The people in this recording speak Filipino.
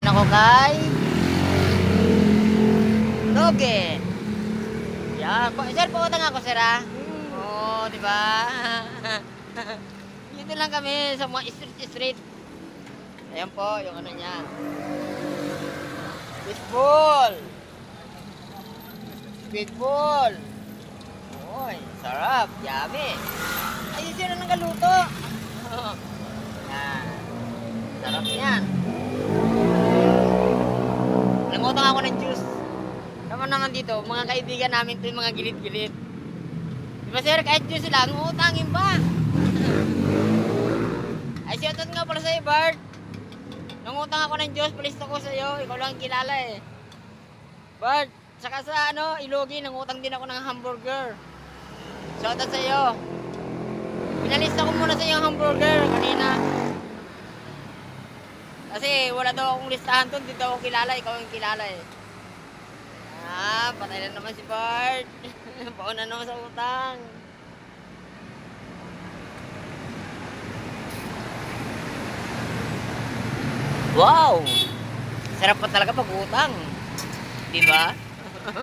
ako kay Doge. Yan. Sir, pautang ako, sir, ah. Oo, di ba? Dito lang kami sa mga street. Ayan po, yung ano niya. Fishball. Fishball. Uy, sarap. Yummy. Ayun sila nang galuto. Yan. Sarap yan. Nangutang ako ng juice. Naman dito, mga kaibigan namin ito yung mga gilid-gilid. Diba sir, kahit juice lang, utangin ba? Ay, shoutout nga pala sa'yo, Bart. Nangutang ako ng juice, palista ko sa'yo. Ikaw lang kilala eh. Bart, saka sa Ilogi, nangutang din ako ng hamburger. Shoutout sa'yo. Pinalista ko muna sa'yo yung hamburger kanina. Kasi wala daw akong listahan doon, hindi daw ako kilala, ikaw yung kilala eh. Ah, patay na naman si Bart. Pauna naman sa utang. Wow! Sarap pa talaga pag utang. Diba?